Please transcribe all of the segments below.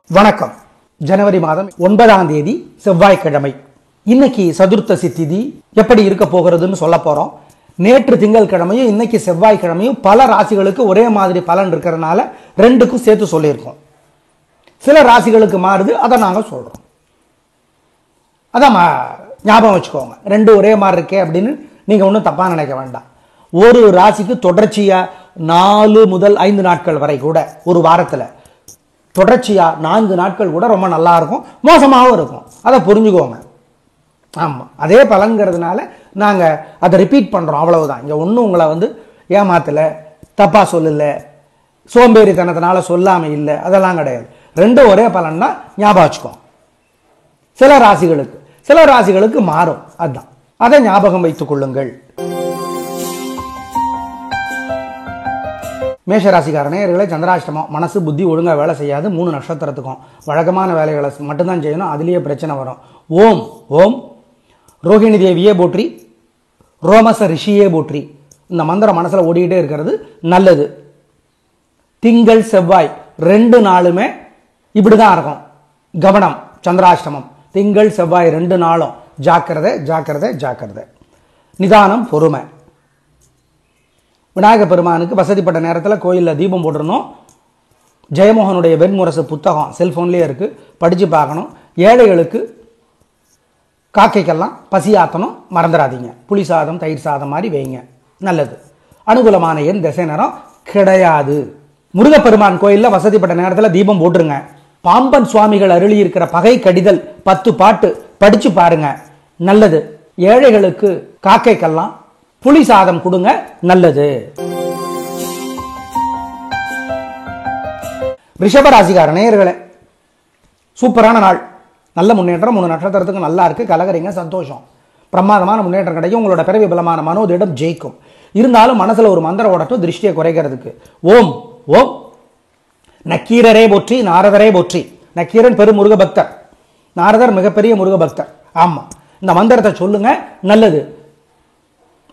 வணக்கம். ஜனவரி மாதம் 9ஆம் தேதி செவ்வாய்க்கிழமை. இன்னைக்கு சதுர்த்தசி திதி எப்படி இருக்க போகிறதுன்னு சொல்ல போறோம். நேற்று திங்கட்கிழமையும் இன்னைக்கு செவ்வாய்க்கிழமையும் பல ராசிகளுக்கு ஒரே மாதிரி பலன் இருக்கிறதுனால ரெண்டுக்கும் சேர்த்து சொல்லியிருக்கோம். சில ராசிகளுக்கு மாறுது, அதை நாங்கள் சொல்றோம். அதான் ஞாபகம் வச்சுக்கோங்க, ரெண்டு ஒரே மாதிரி இருக்கே அப்படின்னு நீங்க ஒன்றும் தப்பா நினைக்க வேண்டாம். ஒரு ராசிக்கு தொடர்ச்சியா 4 முதல் 5 நாட்கள் வரை கூட ஒரு வாரத்துல தொடர்ச்சியா 4 நாட்கள் கூட ரொம்ப நல்லா இருக்கும், மோசமாகவும் இருக்கும். அதை புரிஞ்சுக்கோங்க. ஆமா, அதே பலன்கிறதுனால நாங்க அதை ரிப்பீட் பண்றோம், அவ்வளவுதான். இங்க ஒன்றும் உங்களை ஏமாத்தல, தப்பா சொல்லல, சோம்பேறித்தனத்தினால சொல்லாம இல்லை, அதெல்லாம் கிடையாது. ரெண்டும் ஒரே பலன் தான், ஞாபகம் வச்சுக்கோங்க. சில ராசிகளுக்கு மாறும், அதுதான். அதை ஞாபகம் வைத்துக் கொள்ளுங்கள். மேஷராசிக்காரனே, சந்திராஷ்டமம். மனசு புத்தி ஒழுங்கா வேலை செய்யாது. 3 நட்சத்திரத்துக்கும் வழக்கமான வேலைகளை மட்டும்தான் செய்யணும், அதுலேயே பிரச்சனை வரும். ஓம் ஓம் ரோகிணி தேவியே போற்றி, ரோமச ரிஷியே போற்றி. இந்த மந்திரம் மனசுல ஓடிக்கிட்டே இருக்கிறது நல்லது. திங்கள் செவ்வாய் 2 நாளுமே இப்படிதான் இருக்கும். கவனம், சந்திராஷ்டமம். திங்கள் செவ்வாய் 2 நாளும் ஜாக்கிரதை ஜாக்கிரதை ஜாக்கிரதை. நிதானம், பொறுமை. விநாயகர் பெருமானுக்கு வசதிப்பட்ட நேரத்தில் கோயிலில் தீபம் போட்டுருணும். ஜெயமோகனுடைய வெண்முரசு புத்தகம் செல்போன்லேயே இருக்கு, படிச்சு பார்க்கணும். ஏழைகளுக்கு காக்கைக்கெல்லாம் பசியாத்தணும், மறந்துடாதீங்க. புளி சாதம் தயிர் சாதம் மாதிரி வைங்க, நல்லது. அனுகூலமான எண் திசை நேரம் கிடையாது. முருகப்பெருமான் கோயிலில் வசதிப்பட்ட நேரத்தில் தீபம் போட்டுருங்க. பாம்பன் சுவாமிகள் அருளி இருக்கிற பகை கடிதல் 10 பாட்டு படிச்சு பாருங்க, நல்லது. ஏழைகளுக்கு காக்கைக்கெல்லாம் புளி சாதம் கொடுங்க, நல்லது. ரிஷபராசிக்கார நேயர்களே, சூப்பரான நாள், நல்ல முன்னேற்றம். 3 நட்சத்திரத்துக்கு நல்லா இருக்கு, கலகரிங்க, சந்தோஷம். பிரமாதமான முன்னேற்றம் கிடைக்கும். உங்களோட பிறவி பலமான மனோதிடம் ஜெயிக்கும். இருந்தாலும் மனசுல ஒரு மந்திரம் ஓடட்டும், திருஷ்டியை குறைக்கிறதுக்கு. ஓம் ஓம் நக்கீரரே போற்றி, நாரதரே போற்றி. நக்கீரன் பெரும் முருக பக்தர், நாரதர் மிகப்பெரிய முருக பக்தர். ஆமா, இந்த மந்திரத்தை சொல்லுங்க, நல்லது.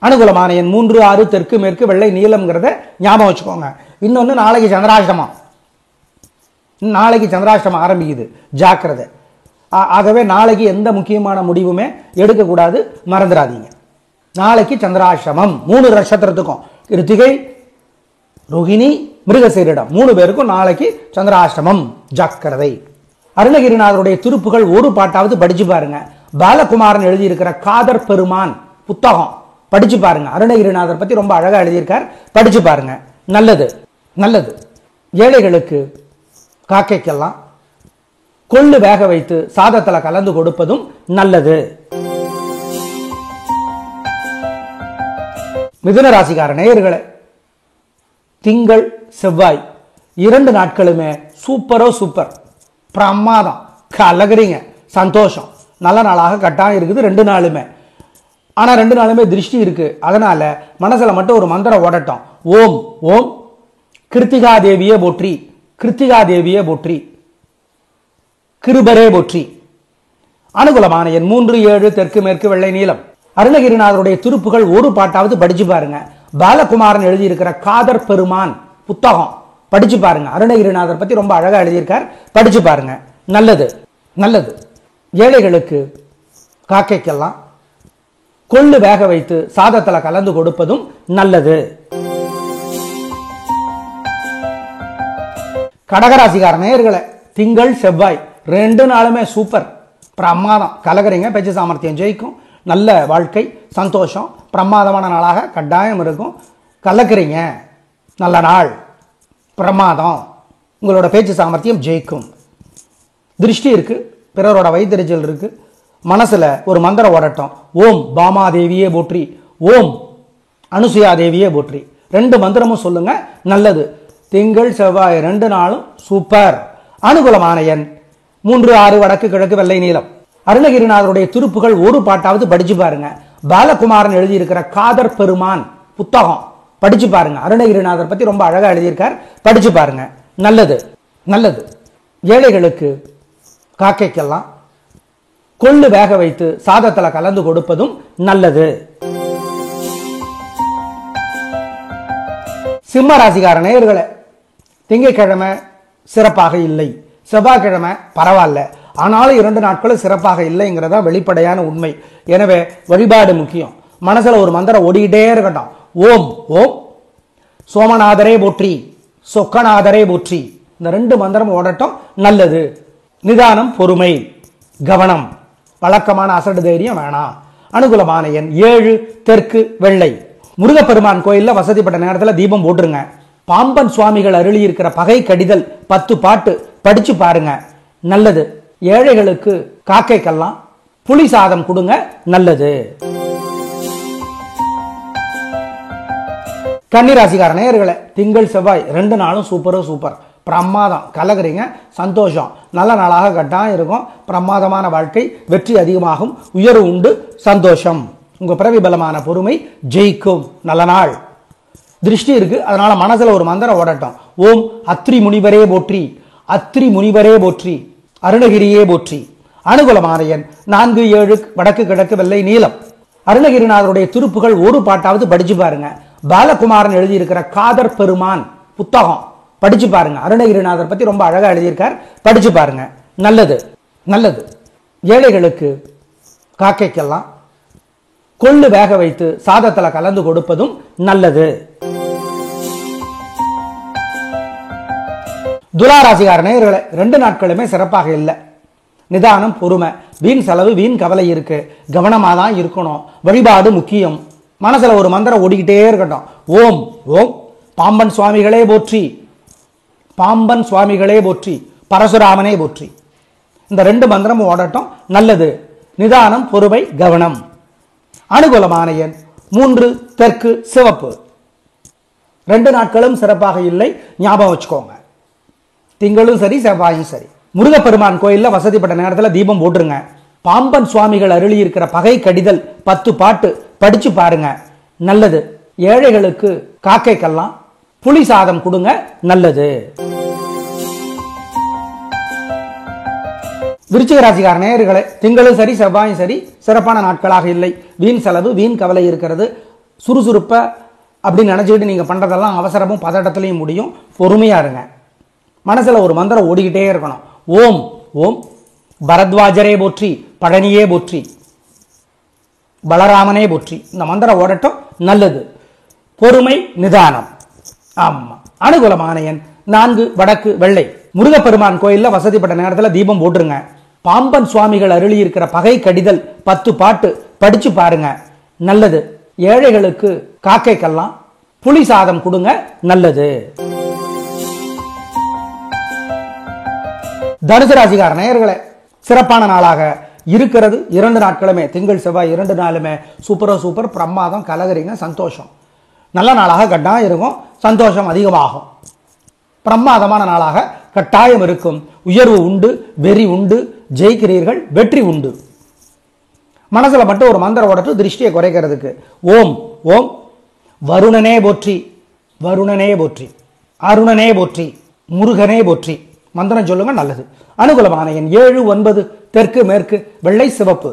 அனுகூலமான எண் 3, 6, தெற்கு மேற்கு, வெள்ளை நீலம்ங்கிறத ஞாபகம் வச்சுக்கோங்க. இன்னொன்று, நாளைக்கு சந்திராஷ்டமம் ஆரம்பிக்குது, ஜாக்கிரதை. ஆகவே நாளைக்கு எந்த முக்கியமான முடிவுமே எடுக்கக்கூடாது, மறந்துடாதீங்க. நாளைக்கு சந்திராஷ்டமம் 3 நட்சத்திரத்துக்கும், கிருத்திகை, ரோகிணி, மிருகசீரிடம் 3 பேருக்கும் நாளைக்கு சந்திராஷ்டமம், ஜாக்கிரதை. அருணகிரிநாதருடைய திருப்புகள் ஒரு பாட்டாவது படிச்சு பாருங்க. பாலகுமாரன் எழுதியிருக்கிற காதர் பெருமான் புத்தகம் படிச்சு பாருங்க. அருணகிரிநாதர் பத்தி ரொம்ப அழகா எழுதியிருக்கார், படிச்சு பாருங்க, நல்லது நல்லது. ஏழைகளுக்கு காக்கைக்கெல்லாம் கொள்ளு வேக வைத்து சாதத்துல கலந்து கொடுப்பதும் நல்லது. மிதுன ராசிக்கார நேயர்களே, திங்கள் செவ்வாய் 2 நாட்களுமே சூப்பரோ சூப்பர், பிரமாதம், கலகரிங்க, சந்தோஷம். நல்ல நாளாக கட்டாயம் இருக்குது 2 நாளுமே. ஆனா 2 நாளுமே திருஷ்டி இருக்கு, அதனால மனசுல மட்டும் ஒரு மந்திரம் ஓடட்டும். ஓம் ஓம் கிருத்திகா தேவியே போற்றி, கிருத்திகா தேவியே போற்றி, கிருபரே போற்றி. அனுகூலமான எண் 3, 7, தெற்கு மேற்கு, வெள்ளை நீலம். அருணகிரிநாதருடைய திருப்புகள் ஒரு பாட்டாவது படிச்சு பாருங்க. பாலகுமாரன் எழுதியிருக்கிற காதர் பெருமான் புத்தகம் படிச்சு பாருங்க. அருணகிரிநாதர் பத்தி ரொம்ப அழகா எழுதியிருக்கார், படிச்சு பாருங்க, நல்லது நல்லது. ஏழைகளுக்கு காக்கைக்கெல்லாம் கொள்ளு வேக வைத்து சாதத்துல கலந்து கொடுப்பதும் நல்லது. கடகராசிக்கார நேயர்களே, திங்கள் செவ்வாய் 2 நாளுமே சூப்பர், பிரமாதம், கலகரிங்க, பேச்சு சாமர்த்தியம் ஜெயிக்கும். நல்ல வாழ்க்கை, சந்தோஷம், பிரமாதமான நாளாக கட்டாயம் இருக்கும். கலக்கிறீங்க, நல்ல நாள், பிரமாதம். உங்களோட பேச்சு சாமர்த்தியம் ஜெயிக்கும். திருஷ்டி இருக்கு, பிறரோட வைத்தறிச்சல் இருக்கு. மனசுல ஒரு மந்திரம் ஓடட்டும். ஓம் பாமாதேவியே போற்றி, ஓம் அனுசுயா தேவியே போற்றி. 2 மந்திரமும் சொல்லுங்க, நல்லது. திங்கள் செவ்வாய் 2 நாளும் சூப்பர். அனுகூலமான எண் 3, 6, வடக்கு கிழக்கு, வெள்ளை நீலம். அருணகிரிநாதருடைய திருப்புகள் ஒரு பாட்டாவது படிச்சு பாருங்க. பாலகுமாரன் எழுதியிருக்கிற காதர் பெருமான் புத்தகம் படிச்சு பாருங்க. அருணகிரிநாதர் பத்தி ரொம்ப அழகா எழுதியிருக்கார், படிச்சு பாருங்க, நல்லது நல்லது. ஏழைகளுக்கு காக்கைக்கெல்லாம் கொள்ளு வேக வைத்து சாதத்துல கலந்து கொடுப்பதும் நல்லது. சிம்ம ராசிக்கார நேயர்களே, திங்கட்கிழமை சிறப்பாக இல்லை. செவ்வாய்க்கிழமை பரவாயில்ல, ஆனாலும் 2 நாட்களும் சிறப்பாக இல்லைங்கிறதா வெளிப்படையான உண்மை. எனவே வழிபாடு முக்கியம். மனசுல ஒரு மந்திரம் ஓடிக்கிட்டே இருக்கட்டும். ஓம் ஓம் சோமநாதரே போற்றி, சொக்கநாதரே போற்றி. இந்த 2 மந்திரம் ஓடட்டும், நல்லது. நிதானம், பொறுமை, கவனம். வழக்கமான அசடு தைரியம் வேணாம். அனுகூலமான எண் 7, தெற்கு வெள்ளை. முருகப்பெருமான் கோயில்ல வசதிப்பட்ட நேரத்தில் தீபம் போட்டுருங்க. பாம்பன் சுவாமிகள் அருளி இருக்கிற பகை கடிதல் 10 பாட்டு படிச்சு பாருங்க, நல்லது. ஏழைகளுக்கு காக்கைக்கெல்லாம் புளி சாதம் கொடுங்க, நல்லது. கன்னிராசிக்கார நேயர்களே, திங்கள் செவ்வாய் 2 நாளும் சூப்பர் பிரமாதம். கலகுறீங்க, சந்தோஷம். நல்ல நாளாக கட்டாயம் இருக்கும். பிரமாதமான வாழ்க்கை, வெற்றி அதிகமாகும், உயர்வு உண்டு, சந்தோஷம். உங்க பிறவி பலமான பொறுமை ஜெயிக்கும். நல்ல நாள். திருஷ்டி இருக்கு, அதனால மனசுல ஒரு மந்திரம் ஓடட்டும். ஓம் அத்ரி முனிவரே போற்றி, அத்ரி முனிவரே போற்றி, அருணகிரியே போற்றி. அனுகூலமான எண் 4, 7, வடக்கு கிழக்கு வெள்ளை நீலம். அருணகிரிநாதருடைய திருப்புகள் ஒரு பாட்டாவது படிச்சு பாருங்க. பாலகுமாரன் எழுதியிருக்கிற காதர் பெருமான் புத்தகம் படிச்சு பாருங்க. அருணகிரிநாதர் பத்தி ரொம்ப அழகா எழுதியிருக்கார், படிச்சு பாருங்க, நல்லது. நல்லது. ஏழைகளுக்கு காக்கைக்கெல்லாம் கொள்ளு வேக வைத்து சாதத்துல கலந்து கொடுப்பதும் நல்லது. துலாராசிகார நேயர்களே, 2 நாட்களுமே சிறப்பாக இல்லை. நிதானம், பொறுமை, வீண் செலவு, வீண் கவலை இருக்கு. கவனமா தான் இருக்கணும். வழிபாடு முக்கியம். மனசுல ஒரு மந்திரம் ஓடிக்கிட்டே இருக்கட்டும். ஓம் ஓம் பாம்பன் சுவாமிகளே போற்றி, பாம்பன் சுவாமிகளே போற்றி, பரசுராமனே போற்றி. இந்த 2 மந்திரமும் ஓடட்டும், நல்லது. நிதானம், பொறுமை, கவனம். அனுகூலமான எண் 3, தெற்கு சிவப்பு. 2 நாட்களும் சிறப்பாக இல்லை, ஞாபகம் வச்சுக்கோங்க. திங்களும் சரி, செவ்வாயும் சரி. முருகப்பெருமான் கோயில்ல வசதிப்பட்ட நேரத்தில் தீபம் போட்டுருங்க. பாம்பன் சுவாமிகள் அருளி இருக்கிற பகை கடிதல் 10 பாட்டு படிச்சு பாருங்க, நல்லது. ஏழைகளுக்கு காக்கைக்கெல்லாம் புளி சாதம் கொடுங்க, நல்லது. விருச்சிக ராசிக்கார நேயர்களே, திங்களும் சரி, செவ்வாயும் சரி, சிறப்பான நாட்களாக இல்லை. வீண் செலவு, வீண் கவலை இருக்கிறது. சுறுசுறுப்ப அப்படின்னு நினைச்சுக்கிட்டு நீங்க பண்றதெல்லாம் அவசரமும் பதட்டத்திலையும் முடியும். பொறுமையா இருங்க. மனசுல ஒரு மந்திரம் ஓடிக்கிட்டே இருக்கணும். ஓம் ஓம் பரத்வாஜரே போற்றி, பழனியே போற்றி, பலராமனே போற்றி. இந்த மந்திரம் ஓடட்டும், நல்லது. பொறுமை, நிதானம். ஆமா. அனுகூலமான எண் 4, வடக்கு வெள்ளை. முருகப்பெருமான் கோயில்ல வசதிப்பட்ட நேரத்தில் தீபம் போட்டுருங்க. பாம்பன் சுவாமிகள் அருளி இருக்கிற பகை கடிதல் 10 பாட்டு படிச்சு பாருங்க, நல்லது. ஏழைகளுக்கு காக்கைக்கெல்லாம் புளி சாதம் கொடுங்க, நல்லது. தனுசு ராசிக்கார நேயர்களே, சிறப்பான நாளாக இருக்கிறது. 2 நாட்களுமே, திங்கள் செவ்வாய் 2 நாளுமே சூப்பர் பிரமாதம். கலகுறீங்க, சந்தோஷம். நல்ல நாளாக கட்டாயம் இருக்கும், சந்தோஷம் அதிகமாகும். பிரமாதமான நாளாக கட்டாயம் இருக்கும். உயர்வு உண்டு, வெறி உண்டு, ஜெயிக்கிறீர்கள், வெற்றி உண்டு. மனசுல மட்டும் ஒரு மந்திரம் ஓடட்டு, திருஷ்டியை குறைக்கிறதுக்கு. ஓம் ஓம் வருணனே போற்றி, வருணனே போற்றி, அருணனே போற்றி, முருகனே போற்றி. மந்திரம் சொல்லுங்க, நல்லது. அனுகூலமான எண் 7, 9, தெற்கு மேற்கு வெள்ளை சிவப்பு.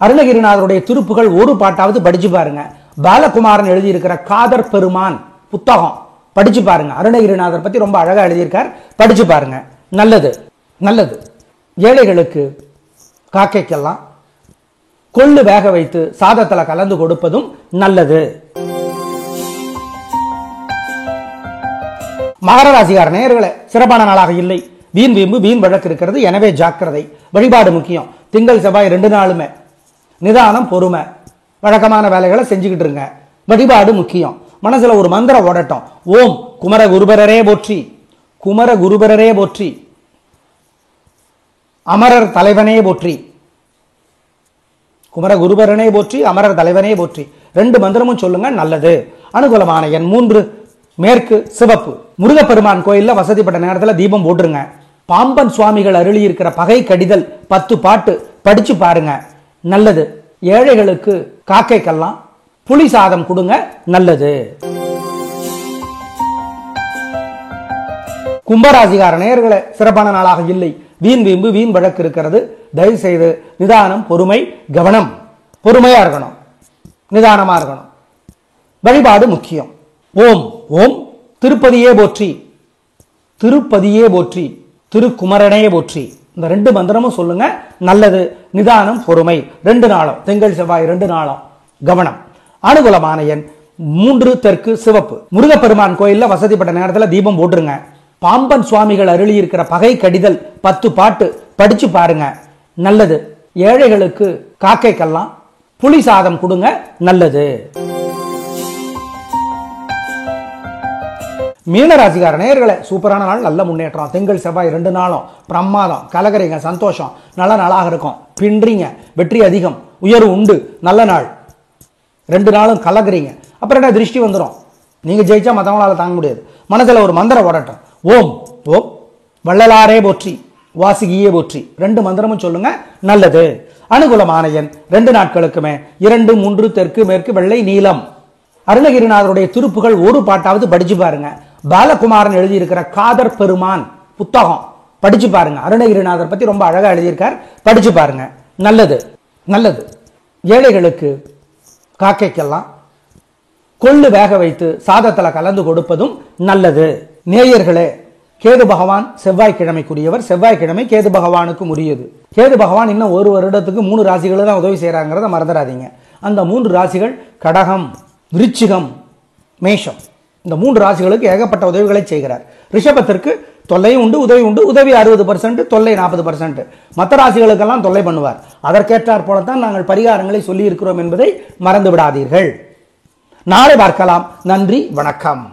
அருணகிரிநாதருடைய திருப்புகள் ஒரு பாட்டாவது படிச்சு பாருங்க. பாலகுமாரன் எழுதியிருக்கிற காதர் பெருமான் புத்தகம் படிச்சு பாருங்க. அருணகிரிநாதர் பத்தி ரொம்ப அழகா எழுதியிருக்கார், படிச்சு பாருங்க, நல்லது. நல்லது. ஏழைகளுக்கு காக்கைக்கெல்லாம் கொள்ளு வேக வைத்து சாதத்துல கலந்து கொடுப்பதும் நல்லது. மகர ராசிக்கார நேயர்களே, சிறப்பான நாளாக இல்லை. வீண் வீம்பு, வீண் வழக்கு இருக்கிறது, எனவே ஜாக்கிரதை. வழிபாடு முக்கியம். திங்கள் செவ்வாய் 2 நாளுமே நிதானம், பொறுமை, வழக்கமான வேலைகளை செஞ்சுக்கிட்டு இருங்க. வழிபாடு முக்கியம். மனசுல ஒரு மந்திரம் ஓடட்டும். ஓம் குமர குருபரரே போற்றி, குமர குருபரரே போற்றி, அமரர் தலைவனே போற்றி, குமர குருபரனே போற்றி, அமரர் தலைவனே போற்றி. 2 மந்திரமும் சொல்லுங்க, நல்லது. அனுகூலமான எண் 3, மேற்கு சிவப்பு. முருகப்பெருமான் கோயில்ல வசதிப்பட்ட நேரத்தில் தீபம் போட்டுருங்க. பாம்பன் சுவாமிகள் அருளி இருக்கிற பகை கடிதல் 10 பாட்டு படிச்சு பாருங்க, நல்லது. ஏழைகளுக்கு காக்கைக்கெல்லாம் புளி சாதம் கொடுங்க, நல்லது. கும்பராசிகார நேயர்களே, சிறப்பான நாளாக இல்லை. வீண் வீம்பு, வீண் வழக்கு இருக்கிறது. தயவு செய்து நிதானம், பொறுமை, கவனம். பொறுமையா இருக்கணும், நிதானமா இருக்கணும். வழிபாடு முக்கியம். ஓம் ஓம் திருப்பதியே போற்றி, திருப்பதியே போற்றி, திருக்குமரனே போற்றி. இந்த 2 மந்திரமும் சொல்லுங்க, நல்லது. நிதானம், பொறுமை. 2 நாளும், திங்கள் செவ்வாய் 2 நாளும் கவனம். அனுகூலமான எண் 3 தெற்கு சிவப்பு. முருகப்பெருமான் கோயில்ல வசதிப்பட்ட நேரத்தில் தீபம் போட்டுருங்க. பாம்பன் சுவாமிகள் அருளி இருக்கிற பகை கடிதல் 10 பாட்டு படிச்சு பாருங்க, நல்லது. ஏழைகளுக்கு காக்கைக்கெல்லாம் புளி சாதம் கொடுங்க, நல்லது. மீனராசிக்கார நேயர்களே, சூப்பரான நாள், நல்ல முன்னேற்றம். திங்கள் செவ்வாய் 2 நாளும் பிரமாதம். கலகரிங்க, சந்தோஷம், நல்ல நாளாக இருக்கும். பின்றீங்க, வெற்றி அதிகம், உயர்வு உண்டு, நல்ல நாள். 2 நாளும் கலகரிங்க. அப்புறம் என்ன, திருஷ்டி வந்துடும். நீங்க ஜெயிச்சா மற்றவங்களால தாங்க முடியாது. மனசுல ஒரு மந்திரம் ஓடட்டும். ஓம் ஓம் வள்ளலாரே போற்றி, வாசுகியே போற்றி. 2 மந்திரமும் சொல்லுங்க, நல்லது. அனுகூலமான எண் 2 நாட்களுக்குமே 2, 3 தெற்கு மேற்கு வெள்ளை நீலம். அருணகிரிநாதருடைய திருப்புகள் ஒரு பாட்டாவது படிச்சு பாருங்க. பாலகுமாரன் எழுதியிருக்கிற காதர் பெருமான் புத்தகம் படிச்சு பாருங்க. அருணகிரிநாதர் பத்தி ரொம்ப அழகா எழுதியிருக்கார், படிச்சு பாருங்க, நல்லது. நல்லது. ஏழைகளுக்கு காக்கைக்கெல்லாம் கொள்ளு வேக வைத்து சாதத்தில் கலந்து கொடுப்பதும் நல்லது. நேயர்களே, கேது பகவான் செவ்வாய்க்கிழமைக்குரியவர். செவ்வாய்க்கிழமை கேது பகவானுக்கு உரியது. கேது பகவான் இன்னும் 1 வருடத்துக்கு 3 ராசிகளை தான் உதவி செய்யறாங்கிறத மறந்துடாதீங்க. அந்த 3 ராசிகள் கடகம், விருச்சிகம், மேஷம். இந்த 3 ராசிகளுக்கு ஏகப்பட்ட உதவிகளை செய்கிறார். ரிஷபத்திற்கு தொல்லையும் உண்டு, உதவி உண்டு. உதவி 60%, தொல்லை 40%. மற்ற ராசிகளுக்கெல்லாம் தொல்லை பண்ணுவார். அதற்கேற்றாற் போலத்தான் நாங்கள் பரிகாரங்களை சொல்லி இருக்கிறோம் என்பதை மறந்து விடாதீர்கள். நாளை பார்க்கலாம். நன்றி, வணக்கம்.